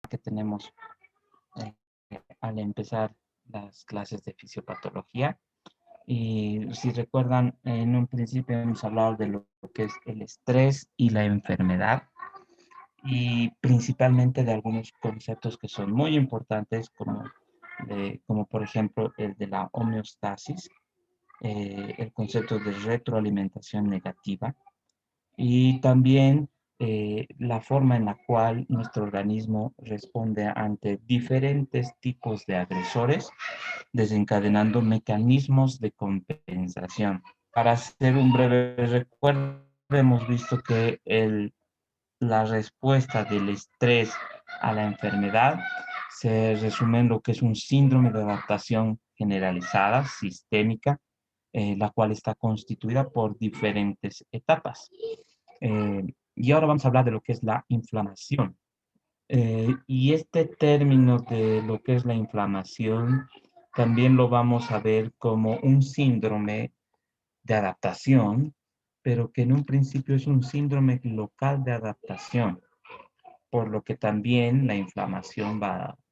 que tenemos eh, al empezar las clases de fisiopatología. Y si recuerdan, en un principio hemos hablado de lo que es el estrés y la enfermedad, y principalmente de algunos conceptos que son muy importantes, como por ejemplo el de la homeostasis, el concepto de retroalimentación negativa, y también la forma en la cual nuestro organismo responde ante diferentes tipos de agresores, desencadenando mecanismos de compensación. Para hacer un breve recuerdo, hemos visto que la respuesta del estrés a la enfermedad se resume en lo que es un síndrome de adaptación generalizada, sistémica, la cual está constituida por diferentes etapas. Y ahora vamos a hablar de lo que es la inflamación. Y este término de lo que es la inflamación también lo vamos a ver como un síndrome de adaptación, pero que en un principio es un síndrome local de adaptación, por lo que también la inflamación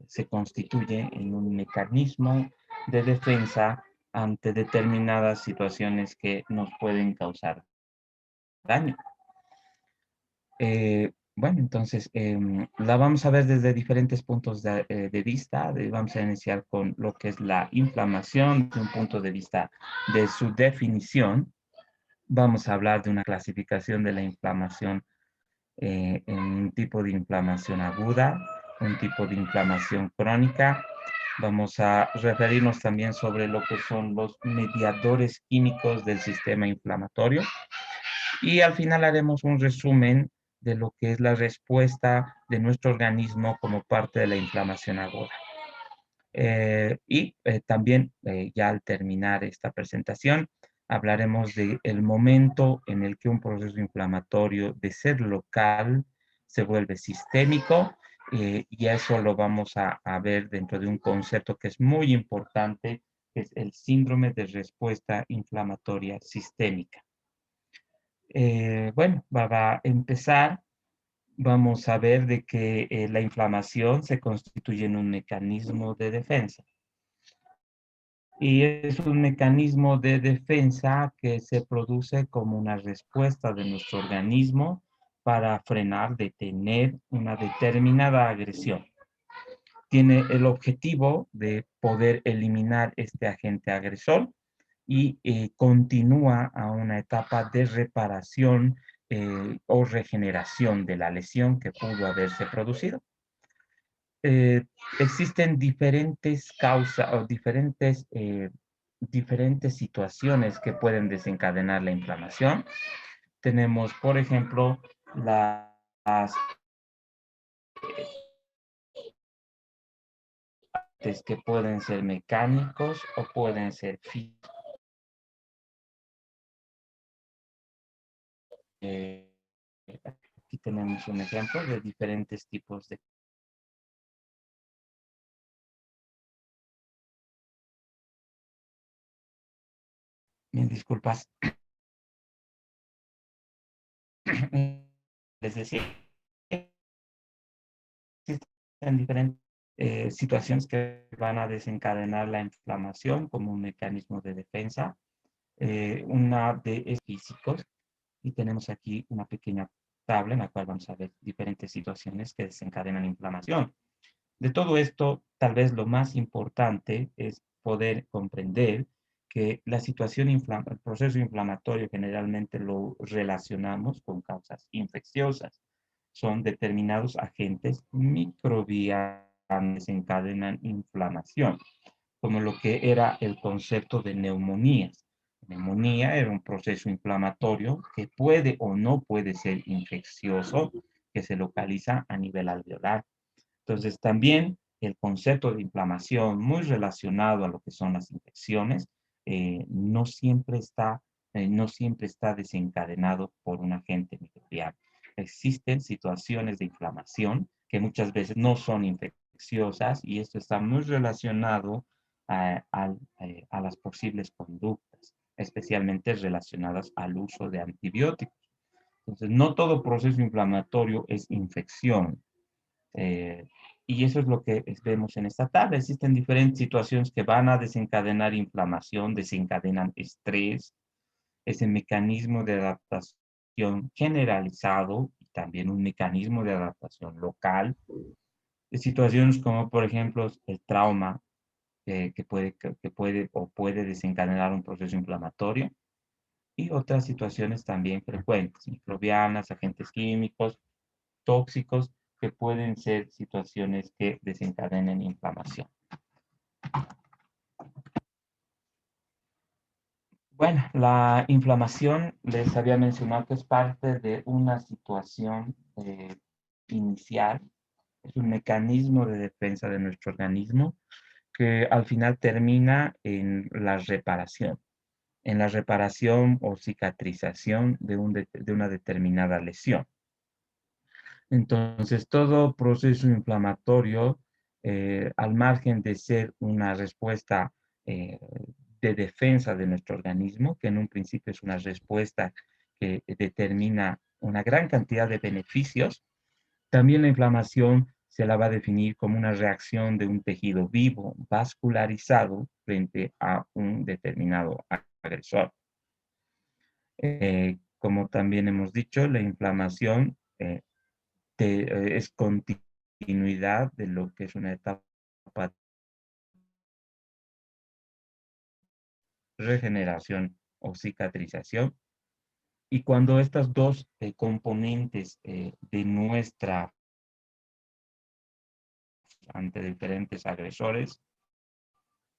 se constituye en un mecanismo de defensa ante determinadas situaciones que nos pueden causar daño. Bueno, entonces la vamos a ver desde diferentes puntos de vista. Vamos a iniciar con lo que es la inflamación, desde un punto de vista de su definición. Vamos a hablar de una clasificación de la inflamación en un tipo de inflamación aguda, un tipo de inflamación crónica. Vamos a referirnos también sobre lo que son los mediadores químicos del sistema inflamatorio. Y al final haremos un resumen de lo que es la respuesta de nuestro organismo como parte de la inflamación aguda. También, ya al terminar esta presentación, hablaremos del momento en el que un proceso inflamatorio de ser local se vuelve sistémico, y eso lo vamos a ver dentro de un concepto que es muy importante, que es el síndrome de respuesta inflamatoria sistémica. Bueno, va a empezar. Vamos a ver de que la inflamación se constituye en un mecanismo de defensa. Y es un mecanismo de defensa que se produce como una respuesta de nuestro organismo para frenar, detener una determinada agresión. Tiene el objetivo de poder eliminar este agente agresor y continúa a una etapa de reparación o regeneración de la lesión que pudo haberse producido. Eh, Existen diferentes causas o diferentes situaciones que pueden desencadenar la inflamación. Tenemos, por ejemplo, las que pueden ser mecánicos o pueden ser físicos. Eh, Aquí tenemos un ejemplo de diferentes tipos de... Mis disculpas. Les decía, existen diferentes situaciones que van a desencadenar la inflamación como un mecanismo de defensa. Una de es físicos, y tenemos aquí una pequeña tabla en la cual vamos a ver diferentes situaciones que desencadenan inflamación. De todo esto, tal vez lo más importante es poder comprender que la situación, el proceso inflamatorio generalmente lo relacionamos con causas infecciosas. Son determinados agentes microbianos que desencadenan inflamación, como lo que era el concepto de neumonías. Neumonía era un proceso inflamatorio que puede o no puede ser infeccioso, que se localiza a nivel alveolar. Entonces, también el concepto de inflamación, muy relacionado a lo que son las infecciones, no siempre está desencadenado por un agente microbiano. Existen situaciones de inflamación que muchas veces no son infecciosas, y esto está muy relacionado a las posibles conductas, especialmente relacionadas al uso de antibióticos. Entonces, no todo proceso inflamatorio es infección. Eh, Y eso es lo que vemos en esta tabla. Existen diferentes situaciones que van a desencadenar inflamación, desencadenan estrés, ese mecanismo de adaptación generalizado y también un mecanismo de adaptación local. De situaciones como, por ejemplo, el trauma, que puede o puede desencadenar un proceso inflamatorio, y otras situaciones también frecuentes, microbianas, agentes químicos, tóxicos, que pueden ser situaciones que desencadenen inflamación. Bueno, la inflamación, les había mencionado que es parte de una situación inicial, es un mecanismo de defensa de nuestro organismo que al final termina en la reparación o cicatrización de una determinada lesión. Entonces, todo proceso inflamatorio, al margen de ser una respuesta eh, de defensa de nuestro organismo, que en un principio es una respuesta que determina una gran cantidad de beneficios, también la inflamación se la va a definir como una reacción de un tejido vivo, vascularizado, frente a un determinado agresor. Como también hemos dicho, la inflamación es continuidad de lo que es una etapa de regeneración o cicatrización. Y cuando estas dos componentes de nuestra ante diferentes agresores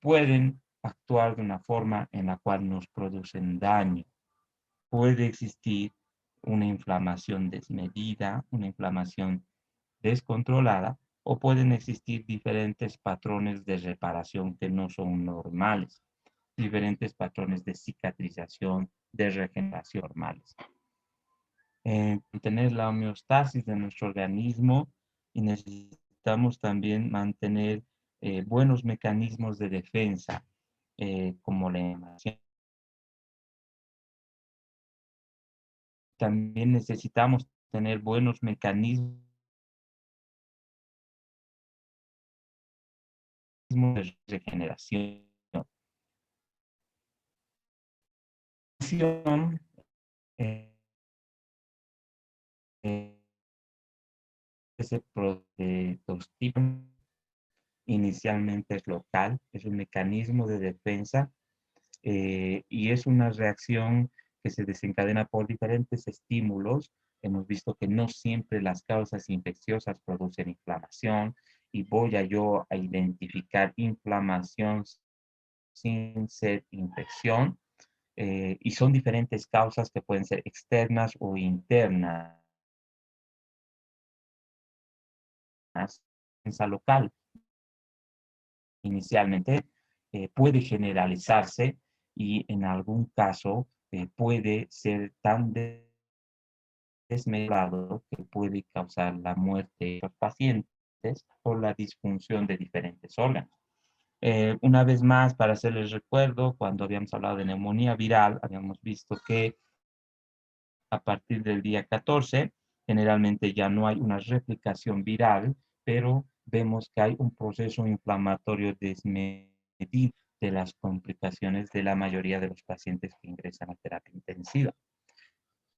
pueden actuar de una forma en la cual nos producen daño. Puede existir una inflamación desmedida, una inflamación descontrolada, o pueden existir diferentes patrones de reparación que no son normales, diferentes patrones de cicatrización, de regeneración normales. Mantener la homeostasis de nuestro organismo, y necesitamos también mantener buenos mecanismos de defensa, como la inflamación. También necesitamos tener buenos mecanismos de regeneración. Eh, eh, ese prototipo inicialmente es local, es un mecanismo de defensa, y es una reacción que se desencadena por diferentes estímulos. Hemos visto que no siempre las causas infecciosas producen inflamación, y voy yo a identificar inflamación sin ser infección, y son diferentes causas que pueden ser externas o internas. Defensa local inicialmente puede generalizarse, y en algún caso puede ser tan desmesurado que puede causar la muerte de los pacientes por la disfunción de diferentes órganos. Una vez más, para hacerles recuerdo, cuando habíamos hablado de neumonía viral, habíamos visto que a partir del día 14, generalmente ya no hay una replicación viral, pero vemos que hay un proceso inflamatorio desmedido de las complicaciones de la mayoría de los pacientes que ingresan a terapia intensiva.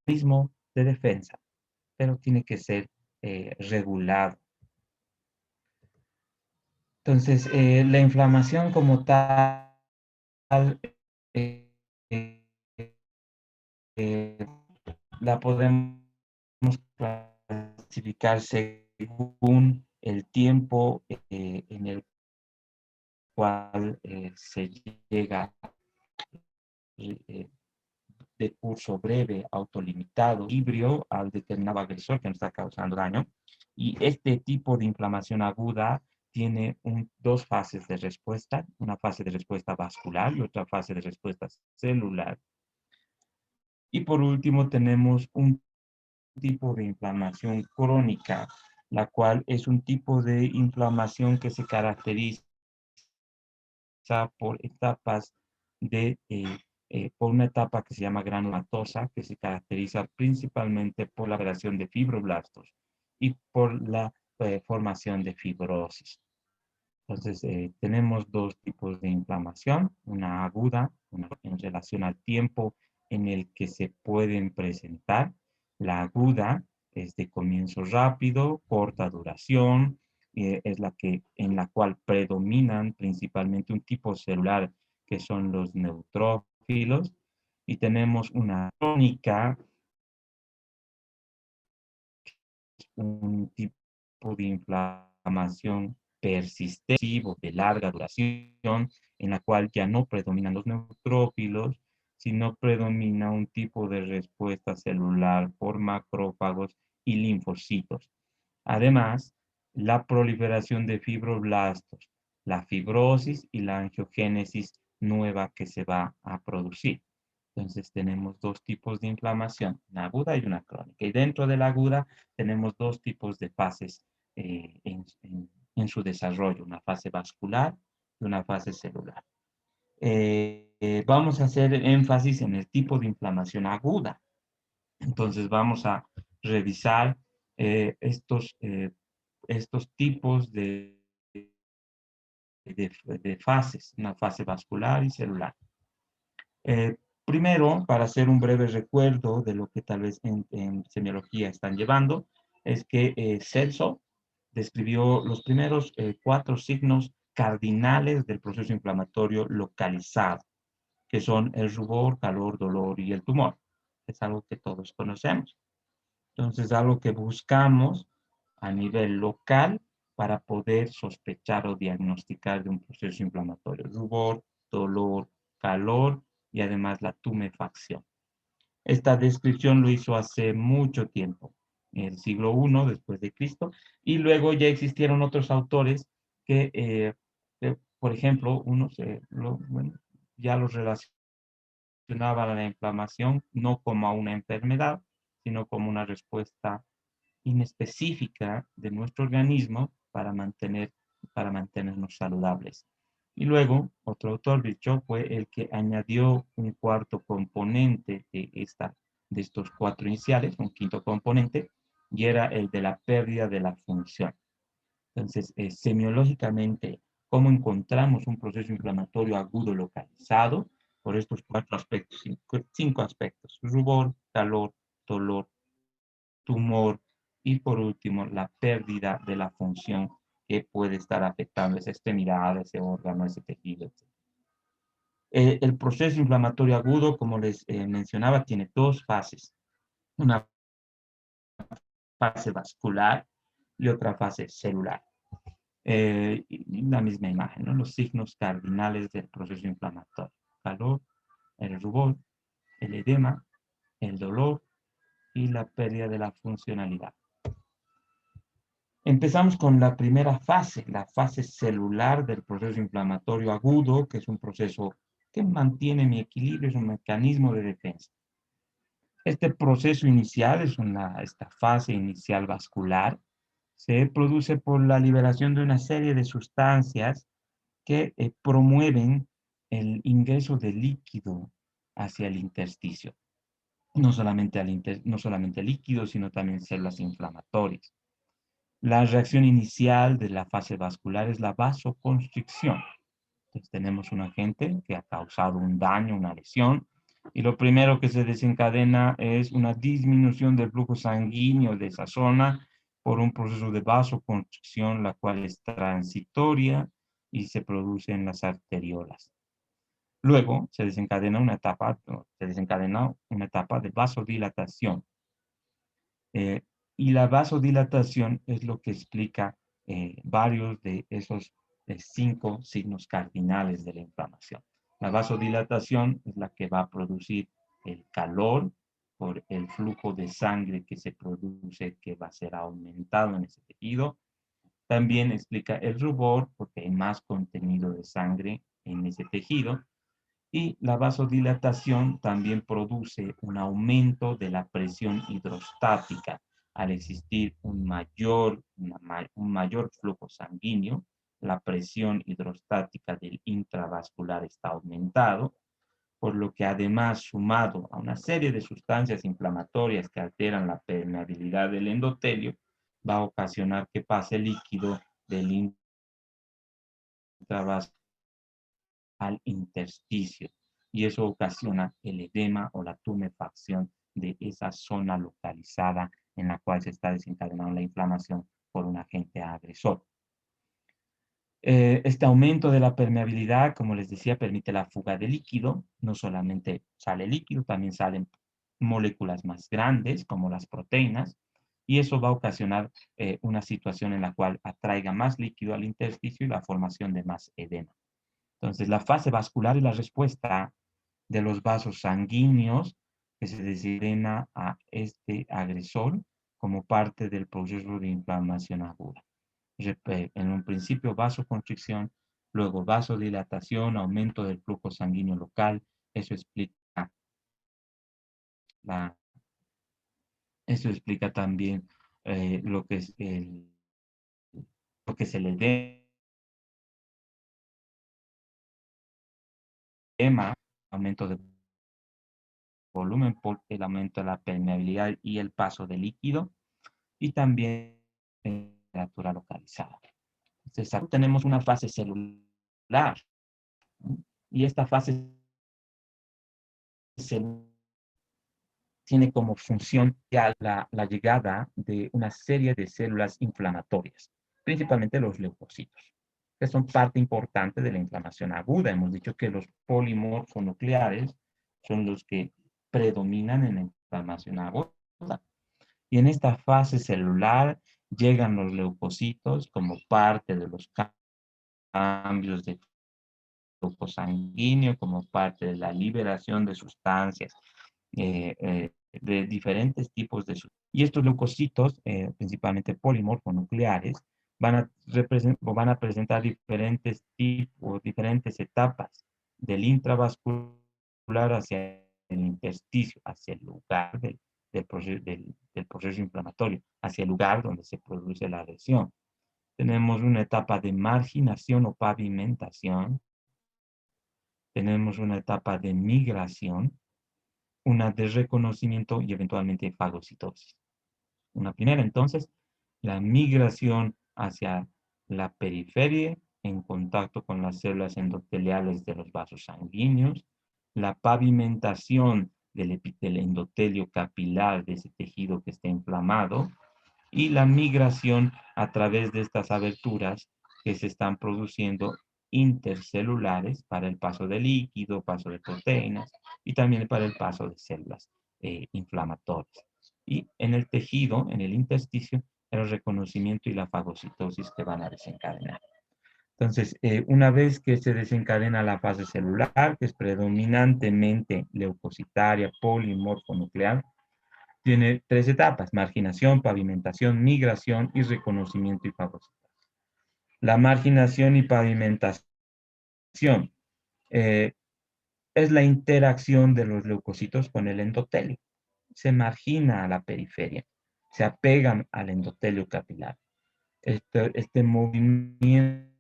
Mismo de defensa, pero tiene que ser regulado. Entonces, la inflamación como tal eh, eh, eh, la podemos clasificar según el tiempo en el cual se llega eh, de curso breve, autolimitado, híbrido al determinado agresor que nos está causando daño. Y este tipo de inflamación aguda tiene dos fases de respuesta, una fase de respuesta vascular y otra fase de respuesta celular. Y por último tenemos un tipo de inflamación crónica, la cual es un tipo de inflamación que se caracteriza por etapas por una etapa que se llama granulomatosa, que se caracteriza principalmente por la creación de fibroblastos y por la formación de fibrosis. Entonces, tenemos dos tipos de inflamación, una aguda, una en relación al tiempo en el que se pueden presentar. La aguda es de comienzo rápido, corta duración, es en la cual predominan principalmente un tipo celular que son los neutrófilos, y tenemos una crónica, un tipo de inflamación persistente de larga duración, en la cual ya no predominan los neutrófilos, sino predomina un tipo de respuesta celular por macrófagos y linfocitos. Además, la proliferación de fibroblastos, la fibrosis y la angiogénesis nueva que se va a producir. Entonces tenemos dos tipos de inflamación, una aguda y una crónica. Y dentro de la aguda tenemos dos tipos de fases en su desarrollo, una fase vascular y una fase celular. Vamos a hacer énfasis en el tipo de inflamación aguda. Entonces vamos a revisar estos tipos de fases, una fase vascular y celular. Eh, Primero, para hacer un breve recuerdo de lo que tal vez en semiología están llevando, es que Celso describió los primeros 4 signos cardinales del proceso inflamatorio localizado, que son el rubor, calor, dolor y el tumor. Es algo que todos conocemos. Entonces, algo que buscamos a nivel local para poder sospechar o diagnosticar de un proceso inflamatorio. Rubor, dolor, calor y además la tumefacción. Esta descripción lo hizo hace mucho tiempo, en el siglo I después de Cristo, y luego ya existieron otros autores por ejemplo, bueno, ya los relacionaban a la inflamación no como a una enfermedad, sino como una respuesta inespecífica de nuestro organismo para mantenernos saludables. Y luego, otro autor, Virchow, fue el que añadió un cuarto componente de estos 4 iniciales, un quinto componente, y era el de la pérdida de la función. Entonces, semiológicamente, ¿cómo encontramos un proceso inflamatorio agudo localizado? Por estos 4 aspectos, 5 aspectos: rubor, calor, dolor, tumor y por último la pérdida de la función que puede estar afectando esa extremidad, ese órgano, ese tejido, etc. El proceso inflamatorio agudo, como les mencionaba, tiene 2 fases. Una fase vascular y otra fase celular. La misma imagen, ¿no? Los signos cardinales del proceso inflamatorio: calor, el rubor, el edema, el dolor y la pérdida de la funcionalidad. Empezamos con la primera fase, la fase celular del proceso inflamatorio agudo, que es un proceso que mantiene mi equilibrio, es un mecanismo de defensa. Este proceso inicial esta fase inicial vascular, se produce por la liberación de una serie de sustancias que promueven el ingreso de líquido hacia el intersticio. No solamente líquido, sino también células inflamatorias. La reacción inicial de la fase vascular es la vasoconstricción. Entonces tenemos un agente que ha causado un daño, una lesión, y lo primero que se desencadena es una disminución del flujo sanguíneo de esa zona por un proceso de vasoconstricción, la cual es transitoria y se produce en las arteriolas. Luego se desencadena una etapa de vasodilatación. Y la vasodilatación es lo que explica varios de esos 5 signos cardinales de la inflamación. La vasodilatación es la que va a producir el calor por el flujo de sangre que se produce, que va a ser aumentado en ese tejido. También explica el rubor, porque hay más contenido de sangre en ese tejido. Y la vasodilatación también produce un aumento de la presión hidrostática. Al existir un mayor flujo sanguíneo, la presión hidrostática del intravascular está aumentado, por lo que además, sumado a una serie de sustancias inflamatorias que alteran la permeabilidad del endotelio, va a ocasionar que pase líquido del intravascular al intersticio y eso ocasiona el edema o la tumefacción de esa zona localizada en la cual se está desencadenando la inflamación por un agente agresor. Este aumento de la permeabilidad, como les decía, permite la fuga de líquido. No solamente sale líquido, también salen moléculas más grandes, como las proteínas, y eso va a ocasionar una situación en la cual atraiga más líquido al intersticio y la formación de más edema. Entonces, la fase vascular es la respuesta de los vasos sanguíneos que se desencadena a este agresor como parte del proceso de inflamación aguda. En un principio vasoconstricción, luego vasodilatación, aumento del flujo sanguíneo local. Eso explica, la, eso explica también lo que es lo que es el edema, aumento de volumen por el aumento de la permeabilidad y el paso de líquido, y también temperatura localizada. Entonces, tenemos una fase celular, ¿no? Y esta fase celular tiene como función ya la llegada de una serie de células inflamatorias, principalmente los leucocitos, que son parte importante de la inflamación aguda. Hemos dicho que los polimorfonucleares son los que predominan en la inflamación aguda. Y en esta fase celular llegan los leucocitos como parte de los cambios de flujo sanguíneo, como parte de la liberación de sustancias de diferentes tipos de sustancias. Y estos leucocitos, principalmente polimorfonucleares, van a presentar diferentes tipos, diferentes etapas del intravascular hacia el intersticio, hacia el lugar del proceso inflamatorio, hacia el lugar donde se produce la lesión. Tenemos una etapa de marginación o pavimentación, tenemos una etapa de migración, una de reconocimiento y eventualmente fagocitosis. Una primera, entonces, la migración hacia la periferia en contacto con las células endoteliales de los vasos sanguíneos, la pavimentación del endotelio capilar de ese tejido que está inflamado y la migración a través de estas aberturas que se están produciendo intercelulares para el paso de líquido, paso de proteínas y también para el paso de células inflamatorias. Y en el tejido, en el intersticio, el reconocimiento y la fagocitosis que van a desencadenar. Entonces, una vez que se desencadena la fase celular, que es predominantemente leucocitaria, polimorfonuclear, tiene tres etapas: marginación, pavimentación, migración y reconocimiento y fagocitosis. La marginación y pavimentación eh, es la interacción de los leucocitos con el endotelio. Se margina a la periferia, se apegan al endotelio capilar. Este movimiento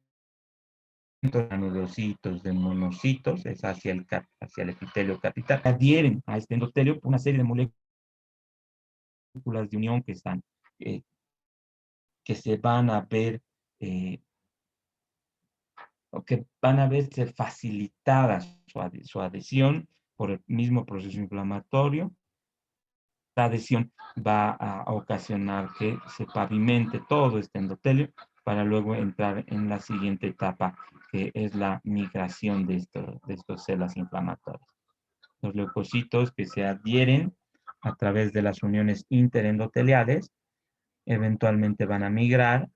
de anudocitos, de monocitos, es hacia el epitelio capilar. Adhieren a este endotelio una serie de moléculas de unión eh, que se van a ver eh, o que van a verse facilitadas su adhesión por el mismo proceso inflamatorio. La adhesión va a ocasionar que se pavimente todo este endotelio para luego entrar en la siguiente etapa, que es la migración de estas células inflamatorias. Los leucocitos que se adhieren a través de las uniones interendoteliales eventualmente van a migrar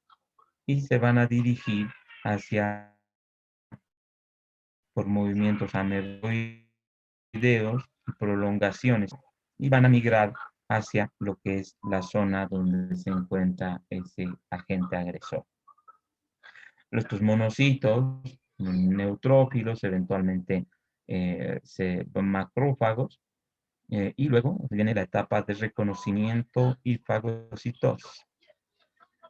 y se van a dirigir hacia, por movimientos aneroideos y prolongaciones, y van a migrar hacia lo que es la zona donde se encuentra ese agente agresor. Estos monocitos, neutrófilos, eventualmente macrófagos, y luego viene la etapa de reconocimiento y fagocitosis.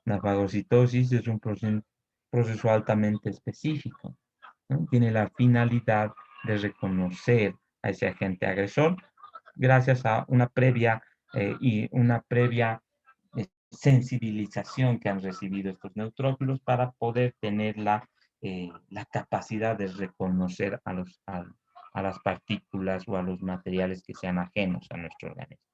La fagocitosis es un proceso altamente específico, ¿no? Tiene la finalidad de reconocer a ese agente agresor gracias a una previa sensibilización que han recibido estos neutrófilos para poder tener la capacidad de reconocer a las partículas o a los materiales que sean ajenos a nuestro organismo.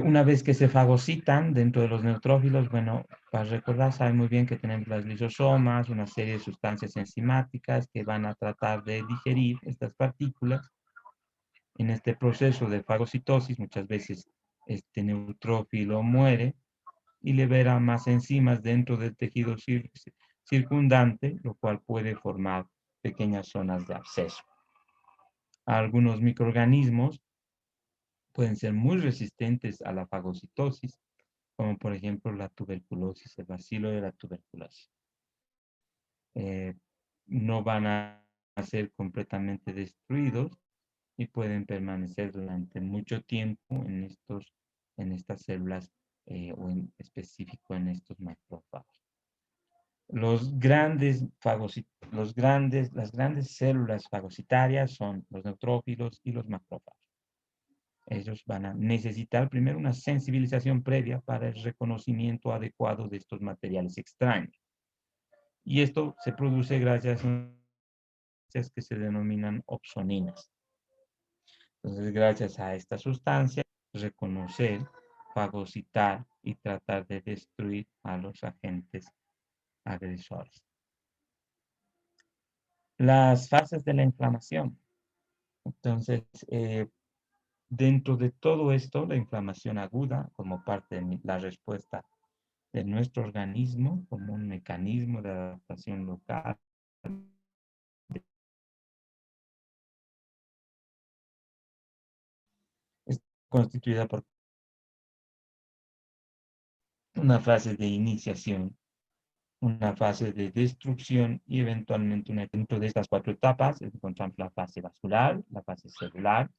Una vez que se fagocitan dentro de los neutrófilos, bueno, para recordar, saben muy bien que tenemos las lisosomas, una serie de sustancias enzimáticas que van a tratar de digerir estas partículas. En este proceso de fagocitosis, muchas veces este neutrófilo muere y libera más enzimas dentro del tejido circundante, lo cual puede formar pequeñas zonas de absceso. Algunos microorganismos pueden ser muy resistentes a la fagocitosis, como por ejemplo la tuberculosis, el bacilo de la tuberculosis. Eh, no van a ser completamente destruidos y pueden permanecer durante mucho tiempo en estas células o en específico en estos macrófagos. Las grandes células fagocitarias son los neutrófilos y los macrófagos. Ellos van a necesitar primero una sensibilización previa para el reconocimiento adecuado de estos materiales extraños. Y esto se produce gracias a sustancias que se denominan opsoninas. Entonces, gracias a esta sustancia, reconocer, fagocitar y tratar de destruir a los agentes agresores. Las fases de la inflamación. Entonces, dentro de todo esto, la inflamación aguda, como parte de la respuesta de nuestro organismo, como un mecanismo de adaptación local, es constituida por una fase de iniciación, una fase de destrucción y eventualmente dentro de estas cuatro etapas encontramos la fase vascular, la fase celular,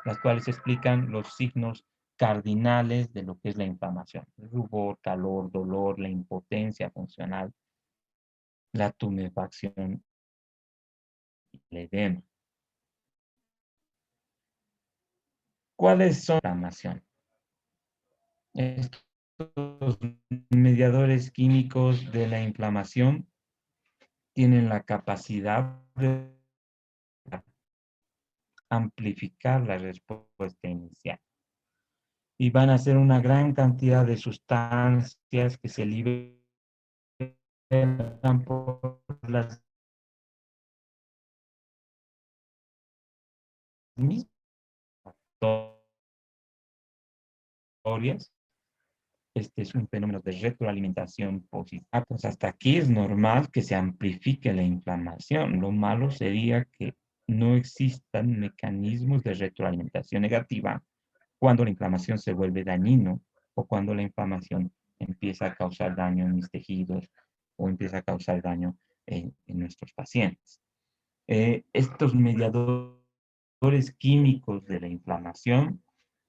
las cuales explican los signos cardinales de lo que es la inflamación: el rubor, calor, dolor, la impotencia funcional, la tumefacción y el edema. ¿Cuáles son la inflamación? Estos mediadores químicos de la inflamación tienen la capacidad de amplificar la respuesta inicial y van a ser una gran cantidad de sustancias que se liberan por las mismas historias. Este es un fenómeno de retroalimentación positiva. Pues hasta aquí es normal que se amplifique la inflamación. Lo malo sería que no existan mecanismos de retroalimentación negativa cuando la inflamación se vuelve dañino o cuando la inflamación empieza a causar daño en mis tejidos o empieza a causar daño en nuestros pacientes. Estos mediadores químicos de la inflamación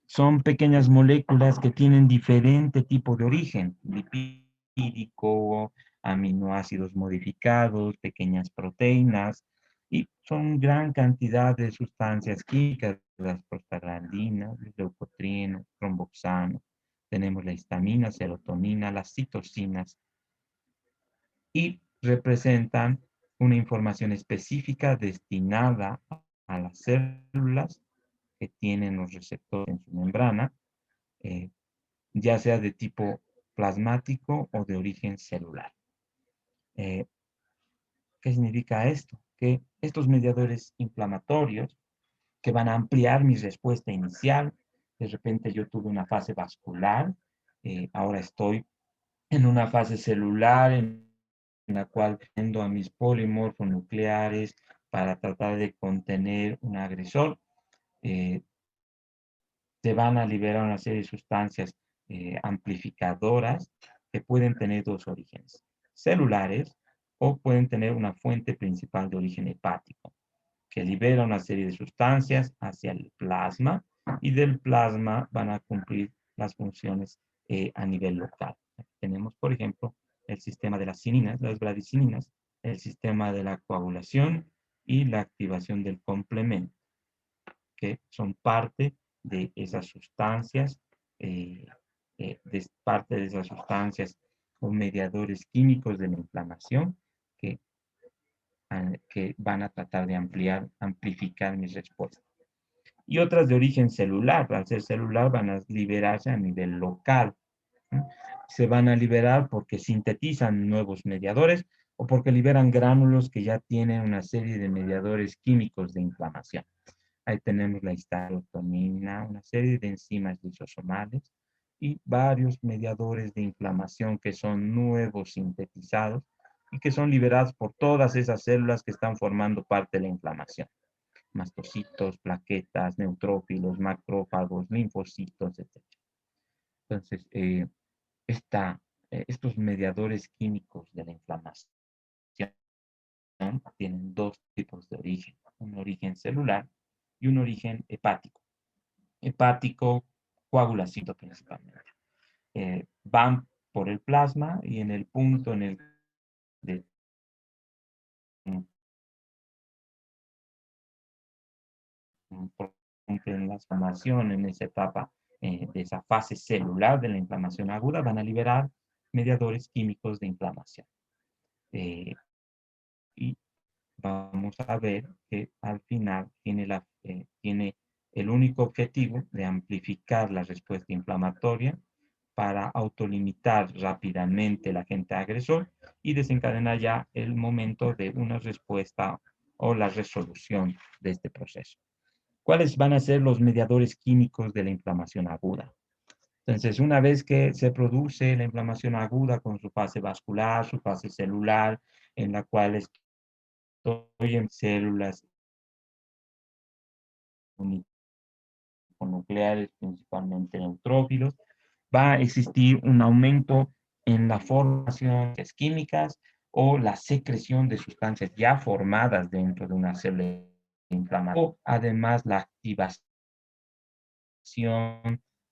son pequeñas moléculas que tienen diferente tipo de origen: lipídico, aminoácidos modificados, pequeñas proteínas, y son gran cantidad de sustancias químicas: las prostaglandinas, el leucotrieno, tromboxano, tenemos la histamina, serotonina, las citocinas, y representan una información específica destinada a las células que tienen los receptores en su membrana, eh, ya sea de tipo plasmático o de origen celular. Eh, ¿Qué significa esto? Que estos mediadores inflamatorios que van a ampliar mi respuesta inicial, de repente yo tuve una fase vascular, ahora estoy en una fase celular en la cual tiendo a mis polimorfonucleares para tratar de contener un agresor. Se van a liberar una serie de sustancias amplificadoras que pueden tener dos orígenes: celulares, o pueden tener una fuente principal de origen hepático, que libera una serie de sustancias hacia el plasma, y del plasma van a cumplir las funciones a nivel local. Aquí tenemos, por ejemplo, el sistema de las cininas, las bradicininas, el sistema de la coagulación y la activación del complemento, que son parte de esas sustancias parte de esas sustancias o mediadores químicos de la inflamación que, que van a tratar de amplificar mi respuesta. Y otras de origen celular, al ser celular van a liberarse a nivel local. ¿No? Se van a liberar porque sintetizan nuevos mediadores o porque liberan gránulos que ya tienen una serie de mediadores químicos de inflamación. Ahí tenemos la histarotonina, una serie de enzimas lisosomales y varios mediadores de inflamación que son nuevos sintetizados y que son liberados por todas esas células que están formando parte de la inflamación. Mastocitos, plaquetas, neutrófilos, macrófagos, linfocitos, etc. Entonces, esta, estos mediadores químicos de la inflamación tienen dos tipos de origen, un origen celular y un origen hepático. Hepático, coagulación principalmente. Van por el plasma y en el punto en el de en la inflamación, en esa etapa de esa fase celular de la inflamación aguda, van a liberar mediadores químicos de inflamación. Y vamos a ver que al final tiene el único objetivo de amplificar la respuesta inflamatoria para autolimitar rápidamente el agente agresor y desencadenar ya el momento de una respuesta o la resolución de este proceso. ¿Cuáles van a ser los mediadores químicos de la inflamación aguda? Entonces, una vez que se produce la inflamación aguda con su fase vascular, su fase celular, en la cual estoy en células uninucleares, principalmente neutrófilos, va a existir un aumento en la formación de químicas o la secreción de sustancias ya formadas dentro de una célula inflamada, o además la activación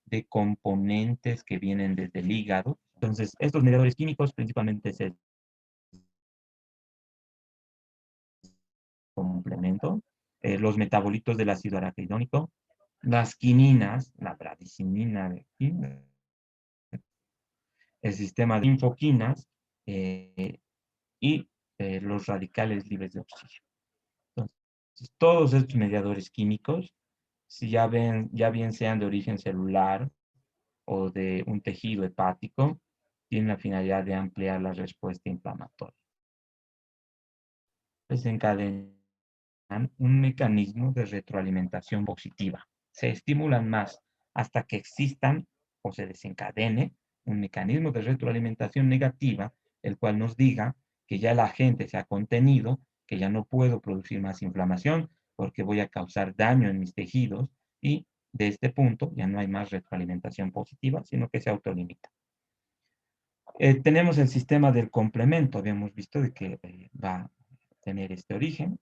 de componentes que vienen desde el hígado. Entonces, estos mediadores químicos principalmente es el complemento, los metabolitos del ácido araquidónico, las quininas, la bradicinina, el sistema de infoquinas y los radicales libres de oxígeno. Entonces, todos estos mediadores químicos, si ya bien sean de origen celular o de un tejido hepático, tienen la finalidad de ampliar la respuesta inflamatoria. Desencadenan un mecanismo de retroalimentación positiva. Se estimulan más hasta que existan o se desencadene un mecanismo de retroalimentación negativa, el cual nos diga que ya el agente se ha contenido, que ya no puedo producir más inflamación porque voy a causar daño en mis tejidos y de este punto ya no hay más retroalimentación positiva, sino que se autolimita. Tenemos el sistema del complemento, habíamos visto de que va a tener este origen.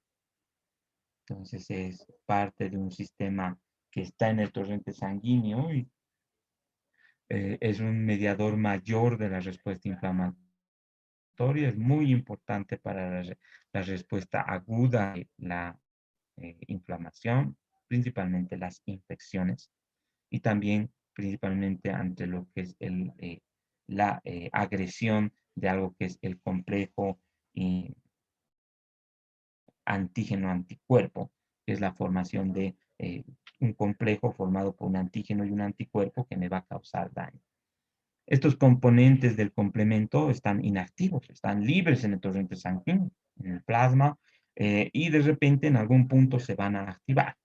Entonces es parte de un sistema que está en el torrente sanguíneo y es un mediador mayor de la respuesta inflamatoria. Es muy importante para la respuesta aguda de la inflamación, principalmente las infecciones y también principalmente ante lo que es la agresión de algo que es el complejo antígeno-anticuerpo, que es la formación de un complejo formado por un antígeno y un anticuerpo que me va a causar daño. Estos componentes del complemento están inactivos, están libres en el torrente sanguíneo, en el plasma, y de repente en algún punto se van a activar,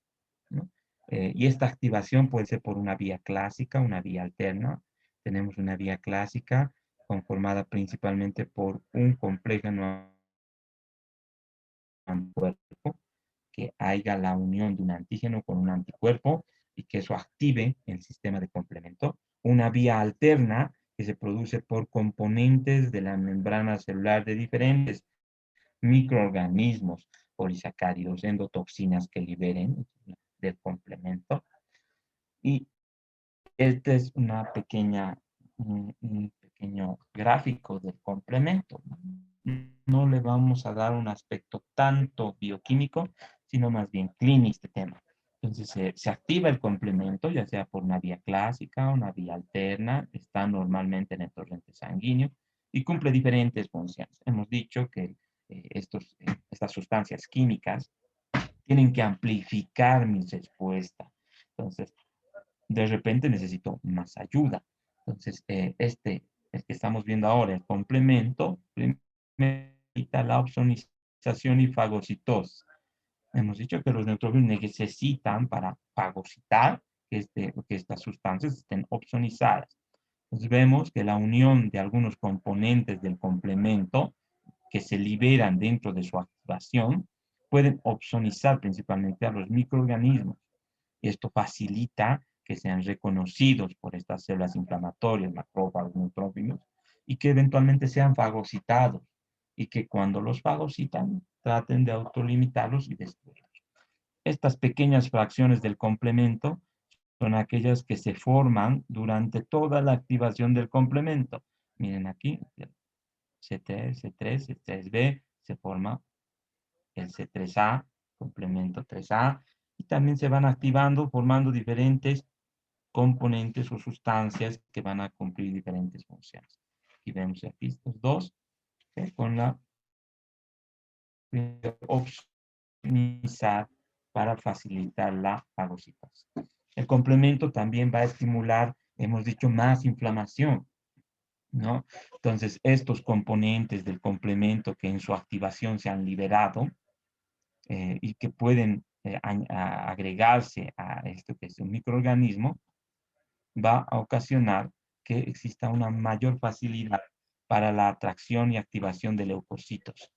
¿no? Y esta activación puede ser por una vía clásica, una vía alterna. Tenemos una vía clásica conformada principalmente por un complejo anticuerpo, que haya la unión de un antígeno con un anticuerpo y que eso active el sistema de complemento. Una vía alterna que se produce por componentes de la membrana celular de diferentes microorganismos, polisacáridos, endotoxinas que liberen del complemento. Y este es un pequeño gráfico del complemento. No le vamos a dar un aspecto tanto bioquímico, sino más bien clínico este tema. Entonces se activa el complemento, ya sea por una vía clásica o una vía alterna, está normalmente en el torrente sanguíneo y cumple diferentes funciones. Hemos dicho que estas sustancias químicas tienen que amplificar mi respuesta. Entonces, de repente necesito más ayuda. Entonces, el que estamos viendo ahora, el complemento, necesita la opsonización y fagocitosis. Hemos dicho que los neutrófilos necesitan para fagocitar que estas sustancias estén opsonizadas. Entonces vemos que la unión de algunos componentes del complemento que se liberan dentro de su activación pueden opsonizar principalmente a los microorganismos. Y esto facilita que sean reconocidos por estas células inflamatorias, macrófagos, neutrófilos, y que eventualmente sean fagocitados. Y que cuando los fagocitan, traten de autolimitarlos y destruirlos. Estas pequeñas fracciones del complemento son aquellas que se forman durante toda la activación del complemento. Miren aquí, C3, C3, C3b, se forma el C3A, complemento 3A, y también se van activando, formando diferentes componentes o sustancias que van a cumplir diferentes funciones. Y vemos aquí estos dos, con la optimizar para facilitar la fagocitosis. El complemento también va a estimular, hemos dicho, más inflamación, ¿no? Entonces, estos componentes del complemento que en su activación se han liberado y que pueden agregarse a esto que es un microorganismo, va a ocasionar que exista una mayor facilidad para la atracción y activación de leucocitos.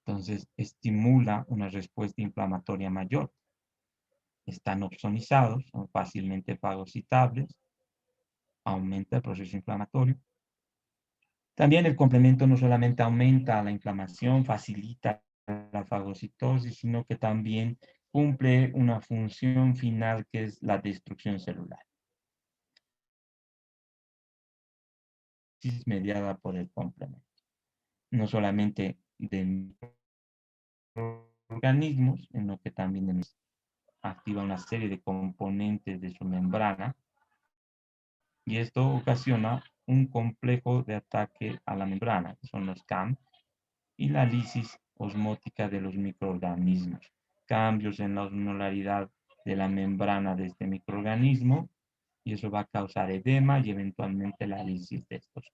Entonces, estimula una respuesta inflamatoria mayor. Están opsonizados, son fácilmente fagocitables, aumenta el proceso inflamatorio. También el complemento no solamente aumenta la inflamación, facilita la fagocitosis, sino que también cumple una función final que es la destrucción celular, mediada por el complemento. No solamente de organismos, sino que también activa una serie de componentes de su membrana y esto ocasiona un complejo de ataque a la membrana, que son los CAM, y la lisis osmótica de los microorganismos. Cambios en la osmolaridad de la membrana de este microorganismo y eso va a causar edema y eventualmente la lisis de estos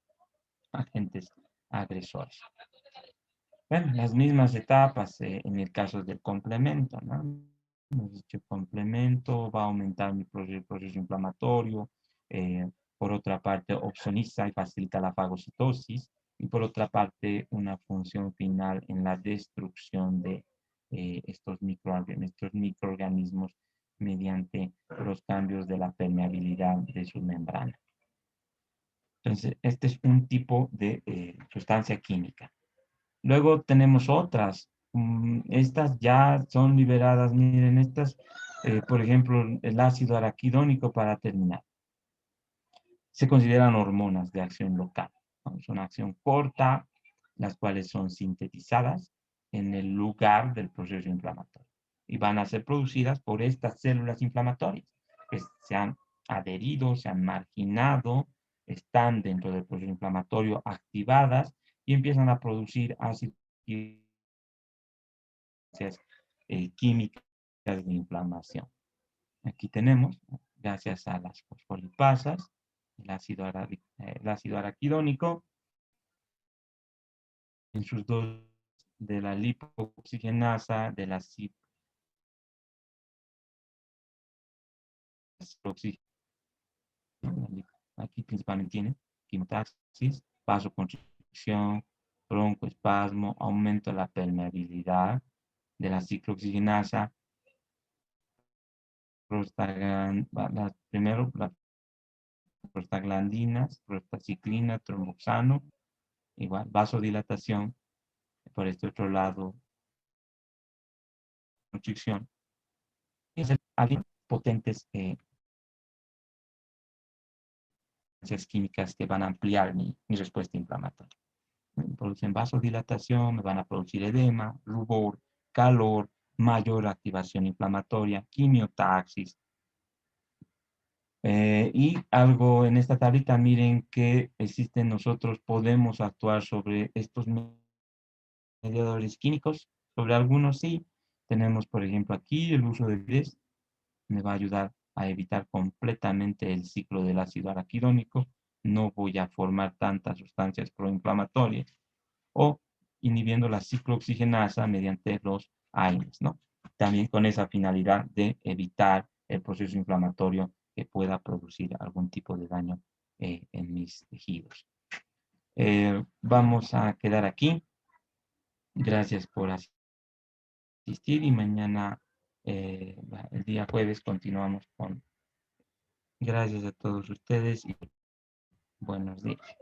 agentes agresores. Bueno, las mismas etapas en el caso del complemento, ¿no? Hemos dicho complemento, va a aumentar el proceso inflamatorio, por otra parte opsoniza y facilita la fagocitosis, y por otra parte una función final en la destrucción de estos microorganismos mediante los cambios de la permeabilidad de su membrana. Entonces, este es un tipo de sustancia química. Luego tenemos otras. Estas ya son liberadas. Miren, estas, por ejemplo, el ácido araquidónico para terminar. Se consideran hormonas de acción local, ¿no? Son acción corta, las cuales son sintetizadas en el lugar del proceso inflamatorio. Y van a ser producidas por estas células inflamatorias que se han adherido, se han marginado, están dentro del proceso inflamatorio activadas y empiezan a producir ácidos químicas de inflamación. Aquí tenemos, gracias a las fosfolipasas, el ácido araquidónico, en sus dos de la lipoxygenasa, de la ciproxi. Aquí principalmente tiene quimotaxis, vasoconstricción, broncoespasmo, aumento de la permeabilidad de la ciclooxigenasa, primero las prostaglandinas, prostaciclina, tromboxano, igual vasodilatación, por este otro lado, constricción, y hay potentes químicas que van a ampliar mi respuesta inflamatoria. Producen vasodilatación, me van a producir edema, rubor, calor, mayor activación inflamatoria, quimiotaxis. Y algo en esta tablita, miren que existen, nosotros podemos actuar sobre estos mediadores químicos, sobre algunos sí. Tenemos, por ejemplo, aquí el uso de BIDES, me va a ayudar a evitar completamente el ciclo del ácido araquidónico. No voy a formar tantas sustancias proinflamatorias o inhibiendo la ciclooxigenasa mediante los AINES, ¿no? También con esa finalidad de evitar el proceso inflamatorio que pueda producir algún tipo de daño en mis tejidos. Vamos a quedar aquí. Gracias por asistir y mañana, el día jueves, continuamos con. Gracias a todos ustedes y buenos días.